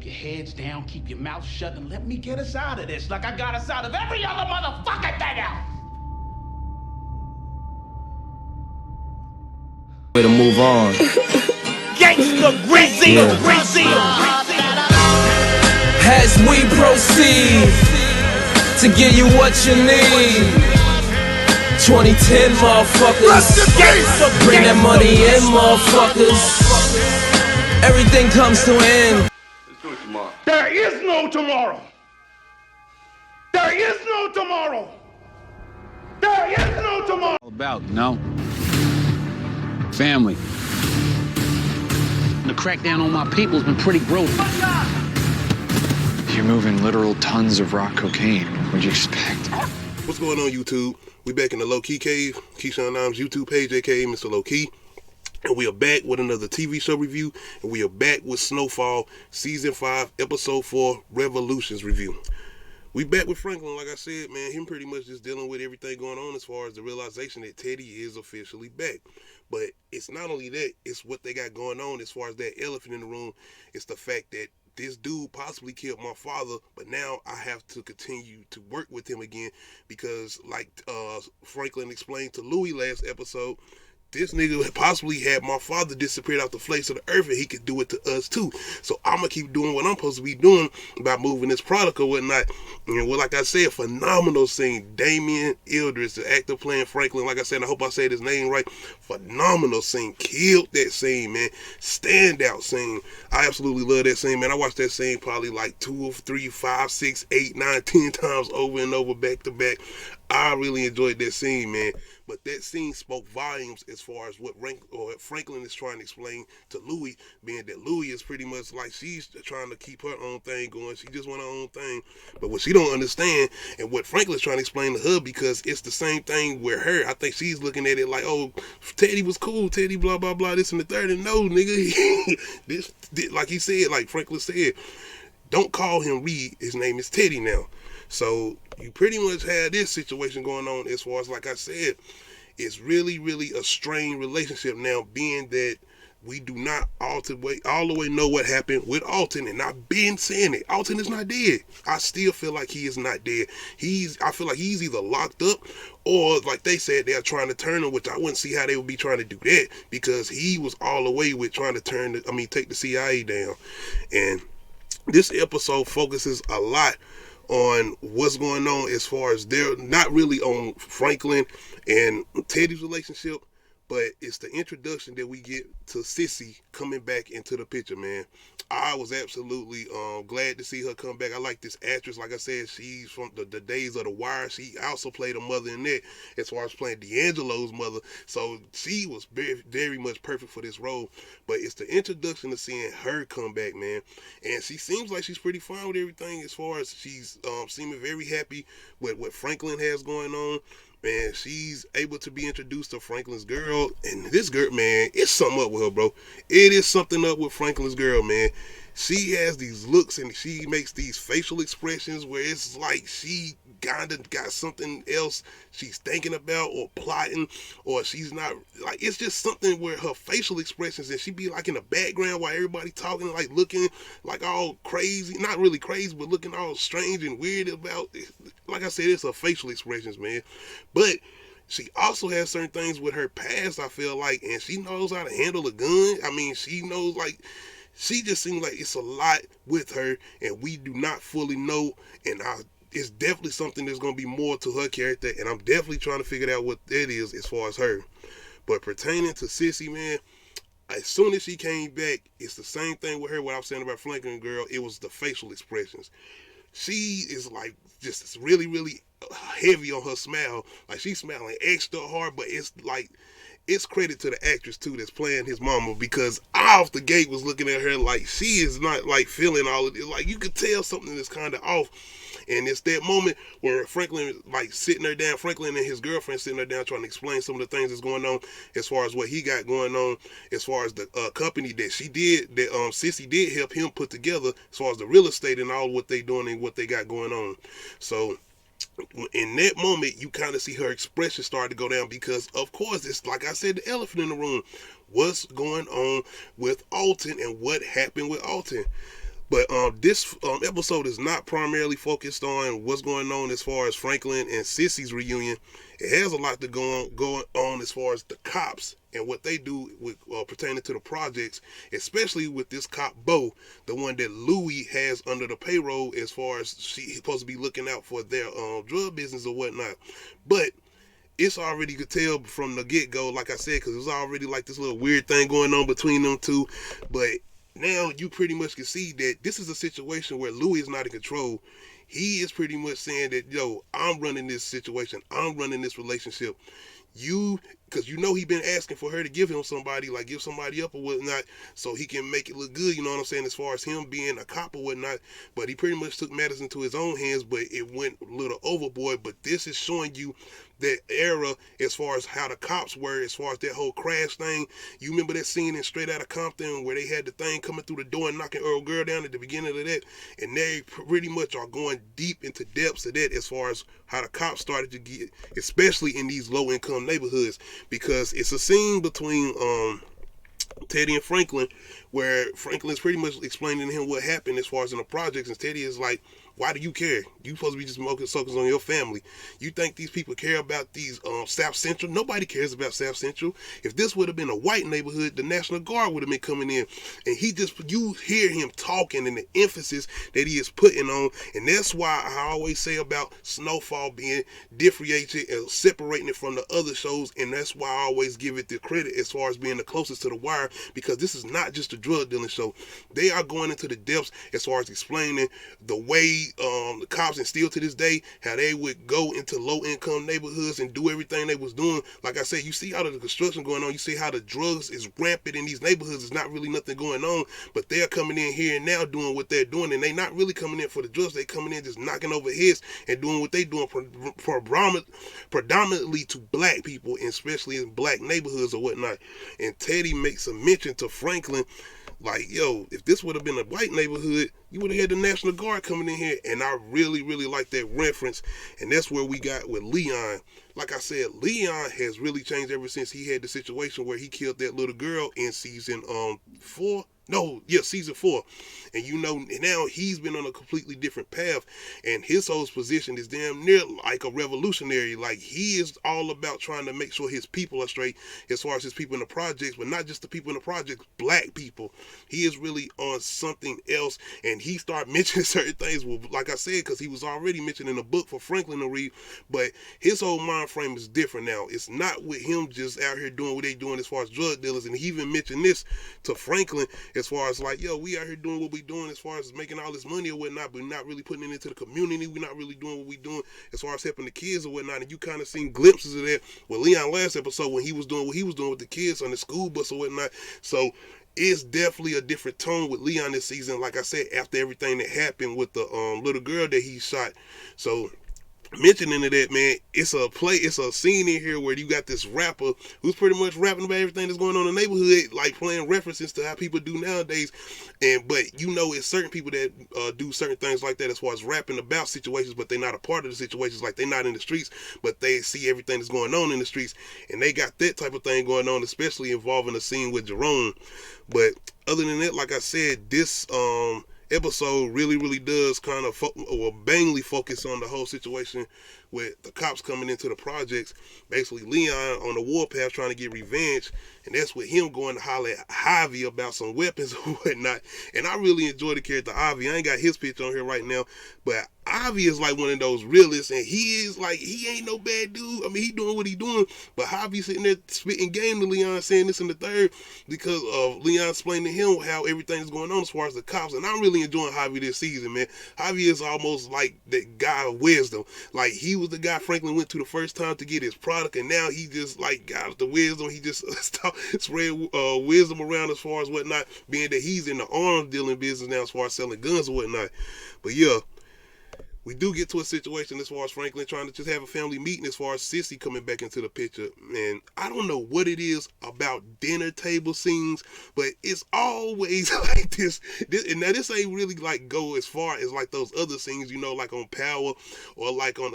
keep your heads down, keep your mouth shut, and let me get us out of this like I got us out of every other motherfucking thing else. Way to move on. Gangsta Greasy, Greasy. As we proceed to give you what you need. 2010 motherfuckers. Bring that money in, motherfuckers. Everything comes to an end. Let's do it tomorrow. There is no tomorrow. There is no tomorrow. There is no tomorrow. All about, you know? Family. The crackdown on my people has been pretty brutal. You're moving literal tons of rock cocaine. What'd you expect? What's going on, YouTube? We back in the Low Key Cave, Keyshawn Nimes' YouTube page, aka Mr. Low Key. And we are back with another TV show review. And we are back with Snowfall, Season 5, Episode 4, Revolutions review. We back with Franklin, like I said, man. Him pretty much just dealing with everything going on as far as the realization that Teddy is officially back. But it's not only that, it's what they got going on as far as that elephant in the room. It's the fact that this dude possibly killed my father, but now I have to continue to work with him again because, like Franklin explained to Louis last episode, this nigga possibly had my father disappeared off the face of the earth, and he could do it to us too. So I'm gonna keep doing what I'm supposed to be doing by moving this product or whatnot. And well, like I said, phenomenal scene. Damian Eldridge, the actor playing Franklin, like I said, I hope I said his name right. Phenomenal scene. Killed that scene, man. Standout scene. I absolutely love that scene, man. I watched that scene probably like 2 or 3, 5, 6, 8, 9, 10 times over and over, back to back. I really enjoyed that scene, man. But that scene spoke volumes as far as what Franklin is trying to explain to Louis, being that Louis is pretty much like she's trying to keep her own thing going. She just want her own thing. But what she don't understand, and what Franklin's trying to explain to her, because it's the same thing with her. I think she's looking at it like, oh, Teddy was cool, Teddy blah, blah, blah, this and the third. And no, nigga, this, like he said, like Franklin said, don't call him Reed. His name is Teddy now. So you pretty much had this situation going on as far as, like I said, it's really, really a strained relationship now, being that we do not all the way know what happened with Alton, and I've been saying it. Alton is not dead. I still feel like he is not dead. I feel like he's either locked up or, like they said, they're trying to turn him, which I wouldn't see how they would be trying to do that, because he was all the way with trying to take the CIA down. And this episode focuses a lot on what's going on as far as they're not really on Franklin and Teddy's relationship, but it's the introduction that we get to Sissy coming back into the picture, man. I was absolutely glad to see her come back. I like this actress. Like I said, she's from the days of The Wire. She also played a mother in that as far as playing D'Angelo's mother. So she was very, very much perfect for this role. But it's the introduction to seeing her come back, man. And she seems like she's pretty fine with everything as far as she's seeming very happy with what Franklin has going on. Man, she's able to be introduced to Franklin's girl, and this girl, man, it's something up with her, bro. It is something up with Franklin's girl, man. She has these looks and she makes these facial expressions where it's like she kinda got something else she's thinking about or plotting, or she's not, like, it's just something where her facial expressions, and she be like in the background while everybody talking, like looking like all crazy, not really crazy, but looking all strange and weird about it. Like I said, it's her facial expressions, man. But she also has certain things with her past, I feel like, and she knows how to handle a gun. I mean, she knows, like, she just seems like it's a lot with her, and we do not fully know, and it's definitely something that's going to be more to her character, and I'm definitely trying to figure out what that is as far as her. But pertaining to Sissy, man, as soon as she came back, it's the same thing with her, what I was saying about Franklin girl. It was the facial expressions. She is like just really, really heavy on her smile. Like, she's smiling extra hard, but it's like, it's credit to the actress too that's playing his mama, because I off the gate was looking at her like she is not like feeling all of it. Like, you could tell something is kind of off. And it's that moment where Franklin, like, sitting her down, Franklin and his girlfriend sitting her down trying to explain some of the things that's going on as far as what he got going on, as far as the company that she did, that Sissy did help him put together, as far as the real estate and all what they doing and what they got going on. So in that moment, you kind of see her expression start to go down, because, of course, it's like I said, the elephant in the room. What's going on with Alton and what happened with Alton? But this episode is not primarily focused on what's going on as far as Franklin and Sissy's reunion. It has a lot to going on as far as the cops and what they do with pertaining to the projects, especially with this cop Bo, the one that Louie has under the payroll as far as she's supposed to be looking out for their drug business or whatnot. But it's already could tell from the get-go, like I said, because it was already like this little weird thing going on between them two. But now you pretty much can see that this is a situation where Louis is not in control. He is pretty much saying that, yo, I'm running this situation. I'm running this relationship. Because he been asking for her to give him somebody, like give somebody up or whatnot, so he can make it look good, you know what I'm saying, as far as him being a cop or whatnot. But he pretty much took matters into his own hands, but it went a little overboard. But this is showing you that era as far as how the cops were, as far as that whole crash thing. You remember that scene in Straight Outta Compton where they had the thing coming through the door and knocking Earl Girl down at the beginning of that, and they pretty much are going deep into depths of that as far as how the cops started to get, especially in these low-income neighborhoods, because it's a scene between Teddy and Franklin where Franklin's pretty much explaining to him what happened as far as in the projects, and Teddy is like, why do you care? You supposed to be just focused on your family. You think these people care about these South Central? Nobody cares about South Central. If this would have been a white neighborhood, the National Guard would have been coming in. And you hear him talking and the emphasis that he is putting on. And that's why I always say about Snowfall being differentiated and separating it from the other shows. And that's why I always give it the credit as far as being the closest to the wire, because this is not just a drug dealing show. They are going into the depths as far as explaining the way the cops, and still to this day, how they would go into low-income neighborhoods and do everything they was doing. Like I said, you see how the construction going on, you see how the drugs is rampant in these neighborhoods. There's not really nothing going on, but they're coming in here and now doing what they're doing, and they not really coming in for the drugs. They coming in just knocking over heads and doing what they doing predominantly to black people, especially in black neighborhoods or whatnot. And Teddy makes a mention to Franklin, like, yo, if this would have been a white neighborhood, you would have had the National Guard coming in here. And I really, really like that reference. And that's where we got with Leon. Like I said, Leon has really changed ever since he had the situation where he killed that little girl in season 4. Season 4. And now he's been on a completely different path, and his whole position is damn near like a revolutionary. Like, he is all about trying to make sure his people are straight as far as his people in the projects, but not just the people in the projects, black people. He is really on something else, and he started mentioning certain things, well, like I said, because he was already mentioning a book for Franklin to read, but his whole mind frame is different now. It's not with him just out here doing what they doing as far as drug dealers, and he even mentioned this to Franklin as far as like, yo, we out here doing what we doing as far as making all this money or whatnot, but we're not really putting it into the community. We're not really doing what we doing as far as helping the kids or whatnot. And you kind of seen glimpses of that with Leon last episode when he was doing what he was doing with the kids on the school bus or whatnot. So it's definitely a different tone with Leon this season, like I said, after everything that happened with the little girl that he shot. So mentioning that, man, it's a scene in here where you got this rapper who's pretty much rapping about everything that's going on in the neighborhood, like playing references to how people do nowadays. But it's certain people that do certain things like that as far as rapping about situations, but they're not a part of the situations. Like, they're not in the streets, but they see everything that's going on in the streets, and they got that type of thing going on, especially involving a scene with Jerome. But other than that, like I said, this episode really, really does kind of bangly focus on the whole situation with the cops coming into the projects. Basically, Leon on the warpath trying to get revenge, and that's with him going to holler at Javi about some weapons or whatnot. And I really enjoy the character Javi. I ain't got his picture on here right now, but Javi is like one of those realists, and he ain't no bad dude. I mean, he doing what he doing, but Javi sitting there spitting game to Leon, saying this in the third because of Leon explaining to him how everything is going on as far as the cops. And I'm really enjoying Javi this season, man. Javi is almost like that guy of wisdom. Like, he was the guy Franklin went to the first time to get his product, and now he just like got the wisdom. He just spread wisdom around as far as whatnot, being that he's in the arms dealing business now as far as selling guns or whatnot. But yeah, we do get to a situation as far as Franklin trying to just have a family meeting as far as Sissy coming back into the picture. And I don't know what it is about dinner table scenes, but it's always like this. And now this ain't really like go as far as like those other scenes, like on Power or like on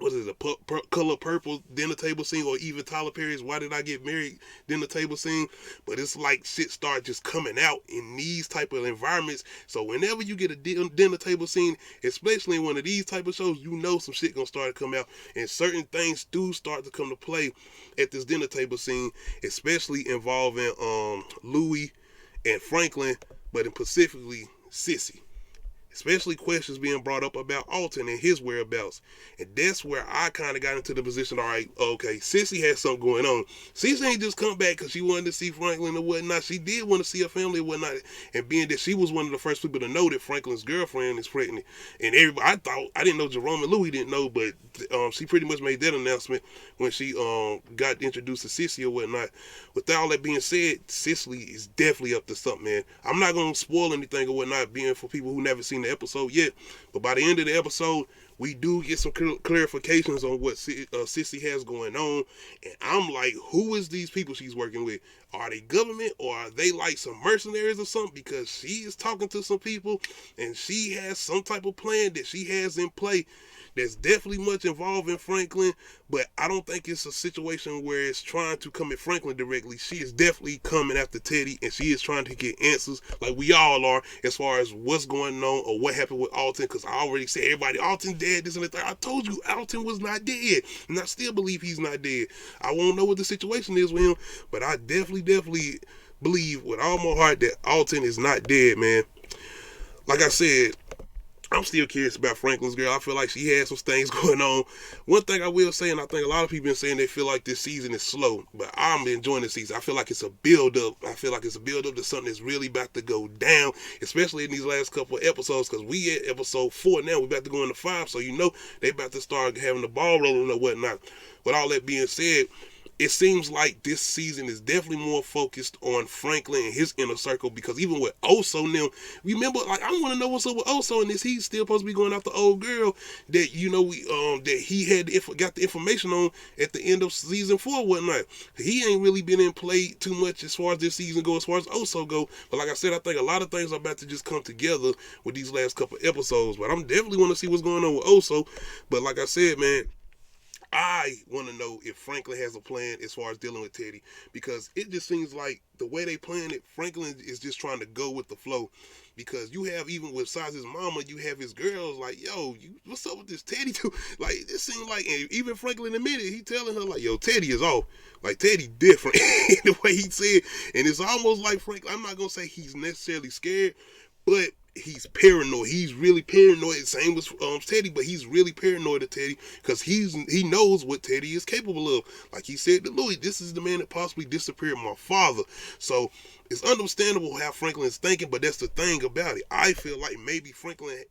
what is it, a color purple dinner table scene, or even Tyler Perry's Why Did I Get Married dinner table scene. But it's like shit start just coming out in these type of environments. So whenever you get a dinner table scene, especially in one of these type of shows, you know some shit gonna start to come out, and certain things do start to come to play at this dinner table scene, especially involving Louis and Franklin, but in specifically Sissy. Especially questions being brought up about Alton and his whereabouts. And that's where I kind of got into the position, all right, okay, Sissy has something going on. Sissy ain't just come back because she wanted to see Franklin or whatnot. She did want to see her family or whatnot. And being that she was one of the first people to know that Franklin's girlfriend is pregnant. And everybody, I didn't know Jerome and Louis didn't know, but she pretty much made that announcement when she got introduced to Sissy or whatnot. With all that being said, Cicely is definitely up to something, man. I'm not going to spoil anything or whatnot, being for people who never seen the episode yet, but by the end of the episode, we do get some clarifications on what Sissy has going on, and I'm like, who is these people she's working with? Are they government, or are they like some mercenaries or something? Because she is talking to some people, and she has some type of plan that she has in play that's definitely much involved in Franklin, but I don't think it's a situation where it's trying to come at Franklin directly. She is definitely coming after Teddy, and she is trying to get answers, like we all are, as far as what's going on or what happened with Alton, because I already said, everybody, Alton dead, this and that. I told you Alton was not dead, and I still believe he's not dead. I won't know what the situation is with him, but I definitely believe with all my heart that Alton is not dead, man. Like I said, I'm still curious about Franklin's girl. I feel like she has some things going on. One thing I will say, and I think a lot of people been saying they feel like this season is slow, but I'm enjoying this season. I feel like it's a build-up. I feel like it's a build-up to something that's really about to go down, especially in these last couple of episodes, because we at episode 4 now. We're about to go into 5, so you know they about to start having the ball rolling or whatnot. With all that being said, it seems like this season is definitely more focused on Franklin and his inner circle, because even with Oso now, remember, like, I want to know what's up with Oso, and is he still supposed to be going after old girl that, you know, that he had got the information on at the end of season 4 whatnot. He ain't really been in play too much as far as this season goes, as far as Oso go, but like I said, I think a lot of things are about to just come together with these last couple episodes, but I'm definitely want to see what's going on with Oso. But like I said, man, I want to know if Franklin has a plan as far as dealing with Teddy, because it just seems like the way they plan it, Franklin is just trying to go with the flow. Because you have, even with Saz's mama, you have his girls like, yo, what's up with this Teddy too? Like, it seems like, and even Franklin admitted, he telling her like, yo, Teddy is off. Like, Teddy different in the way he said. And it's almost like Franklin, I'm not going to say he's necessarily scared, but he's paranoid. He's really paranoid. Same with Teddy, but he's really paranoid of Teddy because he knows what Teddy is capable of. Like he said to Louis, this is the man that possibly disappeared my father. So it's understandable how Franklin is thinking, but that's the thing about it. I feel like maybe Franklin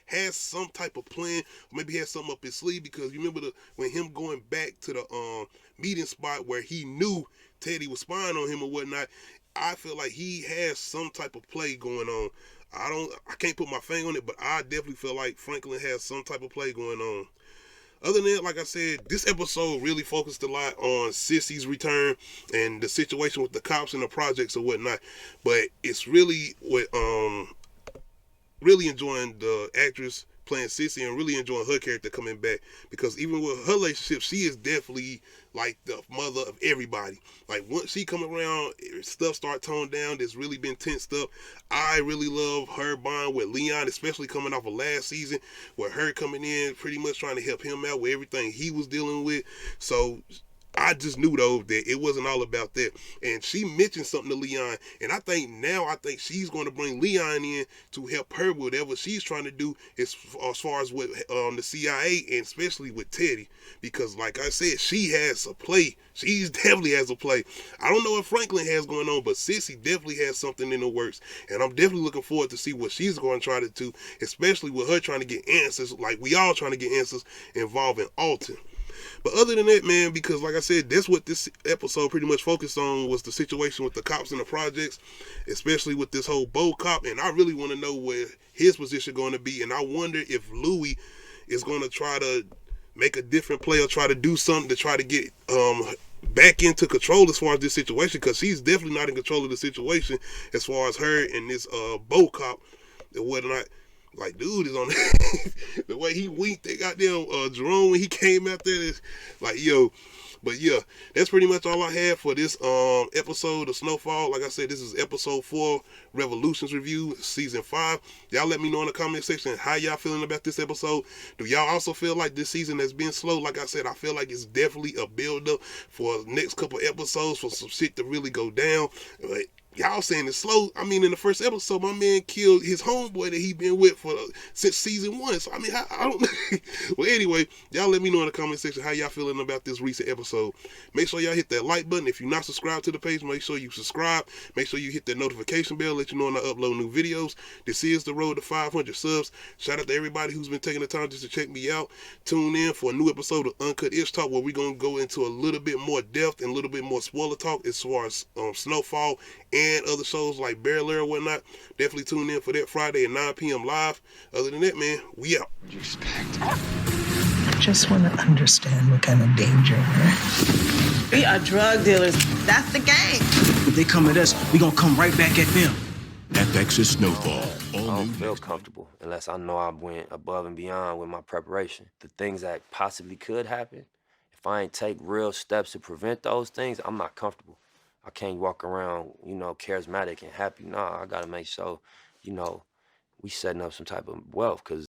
has some type of plan, maybe has something up his sleeve, because you remember when him going back to the meeting spot where he knew Teddy was spying on him or whatnot. I feel like he has some type of play going on. I can't put my finger on it, but I definitely feel like Franklin has some type of play going on. Other than that, like I said, this episode really focused a lot on Sissy's return and the situation with the cops and the projects or whatnot. But it's really really enjoying the actress playing Sissy and really enjoying her character coming back, because even with her relationship, she is definitely like the mother of everybody. Like, once she come around, stuff start toned down that's really been tensed up. I really love her bond with Leon, especially coming off of last season, with her coming in pretty much trying to help him out with everything he was dealing with. So I just knew, though, that it wasn't all about that. And she mentioned something to Leon, and I think she's going to bring Leon in to help her with whatever she's trying to do as far as with the CIA, and especially with Teddy, because like I said, she has a play. She definitely has a play. I don't know what Franklin has going on, but Sissy definitely has something in the works, and I'm definitely looking forward to see what she's going to try to do, especially with her trying to get answers, like we all trying to get answers involving Alton. But other than that, man, because like I said, that's what this episode pretty much focused on, was the situation with the cops and the projects, especially with this whole Bo cop. And I really want to know where his position going to be. And I wonder if Louis is going to try to make a different play or try to do something to try to get back into control as far as this situation, because she's definitely not in control of the situation as far as her and this Bo cop and whatnot. Like, dude is on the way he winked that goddamn Jerome when he came out there. Is like, yo. But yeah, that's pretty much all I have for this episode of Snowfall. Like I said, this is episode 4, Revolutions Review, season 5. Y'all let me know in the comment section how y'all feeling about this episode. Do y'all also feel like this season has been slow? Like I said, I feel like it's definitely a build-up for the next couple episodes for some shit to really go down. But y'all saying it's slow. I mean, in the first episode, my man killed his homeboy that he been with for since season 1. So I mean, I don't. Well, anyway, y'all let me know in the comment section how y'all feeling about this recent episode. Make sure y'all hit that like button. If you're not subscribed to the page, make sure you subscribe. Make sure you hit that notification bell, let you know when I upload new videos. This is the road to 500 subs. Shout out to everybody who's been taking the time just to check me out. Tune in for a new episode of Uncut Ish Talk, where we're gonna go into a little bit more depth and a little bit more spoiler talk as far as Snowfall and other shows like Bear Lair or whatnot. Definitely tune in for that Friday at 9 p.m. live. Other than that, man, we out. What'd you expect? I just want to understand what kind of danger we're in. We are drug dealers. That's the game. If they come at us, we gonna come right back at them. FX's Snowfall. I don't feel comfortable unless I know I went above and beyond with my preparation. The things that possibly could happen, if I ain't take real steps to prevent those things, I'm not comfortable. I can't walk around, charismatic and happy. Nah, I gotta make sure, we setting up some type of wealth, because